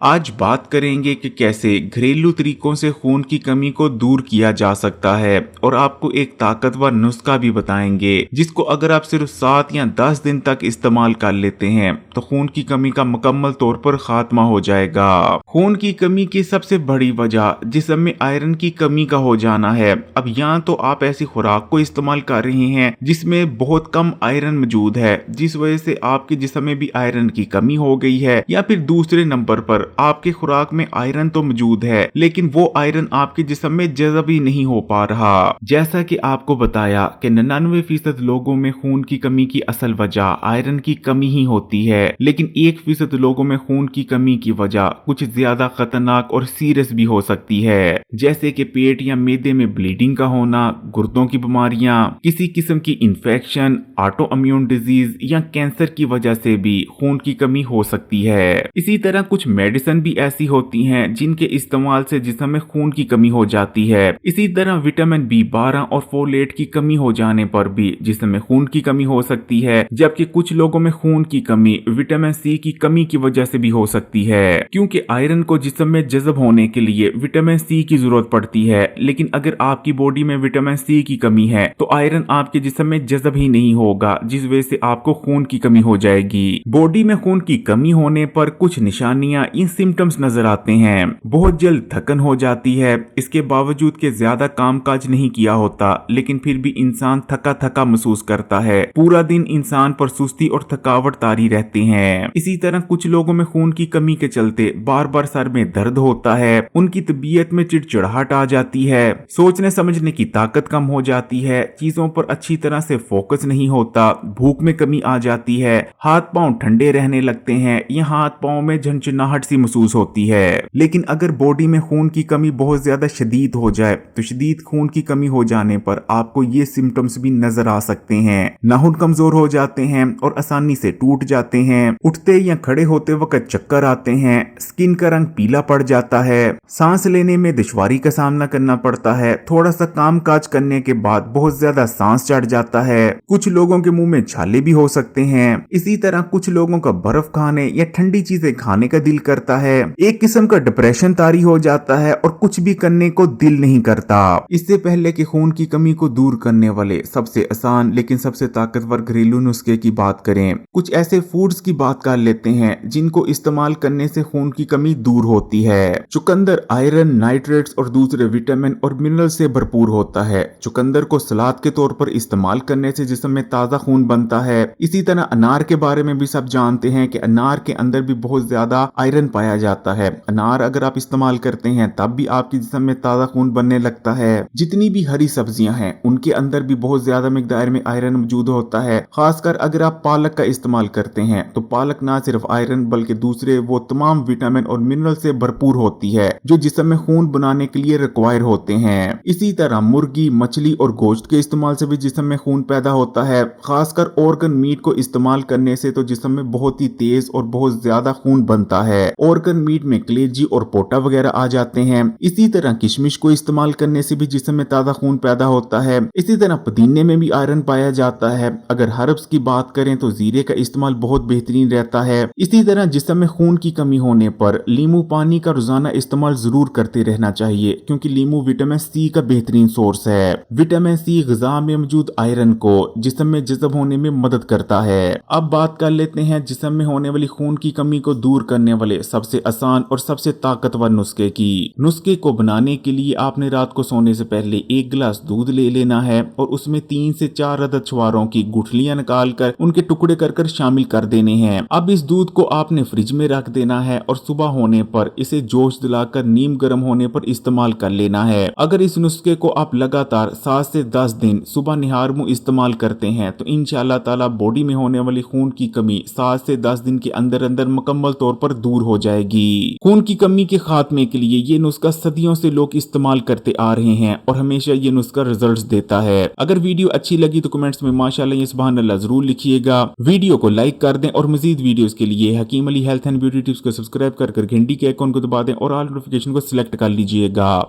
आज बात करेंगे कि कैसे घरेलू तरीकों से खून की कमी को दूर किया जा सकता है और आपको एक ताकतवर नुस्खा भी बताएंगे जिसको अगर आप सिर्फ 7 या 10 दिन तक इस्तेमाल कर लेते हैं तो खून की कमी का मुकम्मल तौर पर खात्मा हो जाएगा। खून की कमी की सबसे बड़ी वजह जिस्म में आयरन की कमी का हो जाना है। अब यहाँ तो आप ऐसी खुराक को इस्तेमाल कर रहे हैं जिसमें बहुत कम आयरन मौजूद है, जिस वजह से आपके जिस्म में भी आयरन की कमी हो गई है, या फिर दूसरे नंबर पर आपके खुराक में आयरन तो मौजूद है लेकिन वो आयरन आपके जिस्म में जज़ब ही नहीं हो पा रहा। जैसा कि आपको बताया कि 99% लोगों में खून की कमी की असल वजह आयरन की कमी ही होती है, लेकिन 1% लोगों में खून की कमी की वजह कुछ ज्यादा खतरनाक और सीरियस भी हो सकती है, जैसे कि पेट या मैदे में ब्लीडिंग का होना, गुर्दों की बीमारियां, किसी किस्म की इन्फेक्शन, ऑटो इम्यून डिजीज या कैंसर की वजह से भी खून की कमी हो सकती है। इसी तरह कुछ मेडिसिन भी ऐसी होती हैं जिनके इस्तेमाल से जिस्म में खून की कमी हो जाती है। इसी तरह विटामिन B12 और फोलेट की कमी हो जाने पर भी जिस्म में खून की कमी हो सकती है, जबकि कुछ लोगों में खून की कमी विटामिन C की कमी की वजह से भी हो सकती है, क्योंकि आयरन को जिस्म में जज़ब होने के लिए विटामिन C की जरूरत पड़ती है। लेकिन अगर आपकी बॉडी में विटामिन C की कमी है तो आयरन आपके जिस्म में जज़ब ही नहीं होगा, जिस वजह से आपको खून की कमी हो जाएगी। बॉडी में खून की कमी होने पर कुछ निशानियां इन सिम्टम्स नजर आते हैं। बहुत जल्द थकन हो जाती है, इसके बावजूद के ज्यादा काम काज नहीं किया होता लेकिन फिर भी इंसान थका थका महसूस करता है। पूरा दिन इंसान पर सुस्ती और थकावट तारी रहती है। इसी तरह कुछ लोगों में खून की कमी के चलते बार बार सर में दर्द होता है, उनकी तबीयत में चिड़चिड़ाहट आ जाती है, सोचने समझने की ताकत कम हो जाती है, चीजों पर अच्छी तरह से फोकस नहीं होता, भूख में कमी आ जाती है, हाथ पांव ठंडे रहने लगते हैं या हाथ पांव में झनझनाहट सी महसूस होती है। लेकिन अगर बॉडी में खून की कमी बहुत ज्यादा शदीद हो जाए तो शदीद खून की कमी हो जाने पर आपको ये सिम्टम्स भी नजर आ सकते हैं। नाखून कमजोर हो जाते हैं और आसानी से टूट जाते हैं, उठते या खड़े होते वक्त चक्कर आते हैं, स्किन का रंग पीला पड़ जाता है, सांस लेने में दुश्वारी का सामना करना पड़ता है, थोड़ा सा काम काज करने के बाद बहुत ज्यादा सांस चढ़ जाता है, कुछ लोगों के मुंह में छाले भी हो सकते हैं। इसी तरह कुछ लोगों का बर्फ खाने या ठंडी चीजें खाने का दिल करता है, एक किस्म का डिप्रेशन तारी हो जाता है और कुछ भी करने को दिल नहीं करता। इससे पहले कि खून की कमी को दूर करने वाले सबसे आसान लेकिन सबसे ताकतवर घरेलू नुस्खे की बात करें, कुछ ऐसे फूड्स की बात कर लेते हैं जिनको इस्तेमाल करने से खून की कमी दूर होती है। चुकंदर आयरन, नाइट्रेट्स और दूसरे विटामिन और मिनरल से भरपूर होता है। चुकंदर को सलाद के तौर पर इस्तेमाल करने से जिस्म में ताजा खून बनता है। इसी तरह अनार के बारे में भी सब जानते हैं कि अनार के अंदर भी बहुत ज्यादा आयरन पाया जाता है। अनार अगर आप इस्तेमाल करते हैं तब भी आपके जिस्म में ताजा खून बनने लगता है। जितनी भी हरी सब्जियां हैं उनके अंदर भी बहुत ज्यादा मिकदार में आयरन मौजूद होता है। खासकर अगर आप पालक का इस्तेमाल करते हैं तो पालक ना सिर्फ आयरन बल्कि दूसरे वो तमाम विटामिन और मिनरल से भरपूर होती है जो जिस्म में खून बनाने के लिए रिक्वायर होते हैं। इसी तरह मुर्गी, मछली और गोश्त के इस्तेमाल से भी जिस्म में खून पैदा होता है। खासकर ऑर्गन मीट को इस्तेमाल करने से तो जिस्म में बहुत ही तेज और बहुत ज्यादा खून बनता है। ऑर्गन मीट में कलेजी और पोटा वगैरह आ जाते हैं। इसी तरह किशमिश को इस्तेमाल करने से भी जिस्म में ताजा खून पैदा होता है। इसी तरह पुदीने में भी आयरन पाया जाता है। अगर हर्ब्स की बात करें तो जीरे का इस्तेमाल बहुत बेहतरीन रहता है। इसी तरह जिस्म में खून की कमी होने पर नींबू पानी का रोजाना इस्तेमाल जरूर करते रहना चाहिए, क्योंकि नींबू विटामिन C का बेहतरीन सोर्स है। विटामिन C ग़िज़ा में मौजूद आयरन को जिस्म में जज़ब होने में मदद करता है। अब बात कर लेते हैं जिस्म में होने वाली खून की कमी को दूर करने वाले सबसे आसान और सबसे ताकतवर नुस्खे की। नुस्खे को बनाने के लिए आपने रात को सोने से पहले 1 गिलास दूध ले लेना है और उसमें 3 से 4 अदद छुआरों की गुठलियां निकालकर उनके टुकड़े कर शामिल कर देने हैं। अब इस दूध को आपने फ्रिज में रख देना है और सुबह होने पर इसे जोश दिलाकर नीम गर्म होने पर इस्तेमाल कर लेना है। अगर इस नुस्खे को आप लगातार 7 से 10 दिन सुबह निहार मुंह इस्तेमाल करते हैं तो इंशाअल्लाह ताला बॉडी में होने वाली खून की कमी 7 से 10 दिन के अंदर अंदर मुकम्मल तौर पर दूर हो जाएगी। खून की कमी के खात्मे के लिए ये नुस्खा सदियों से लोग इस्तेमाल करते आ रहे हैं और हमेशा ये नुस्खा रिजल्ट्स देता है। अगर वीडियो अच्छी लगी तो कमेंट्स में माशाअल्लाह या सुभान अल्लाह जरूर लिखिएगा। वीडियो को लाइक कर दें और मजीद वीडियोस के लिए Hakeem Ali health and beauty tips को सब्सक्राइब कर घंटी के आइकॉन को दबा दें और ऑल नोटिफिकेशन को सिलेक्ट कर लीजिएगा।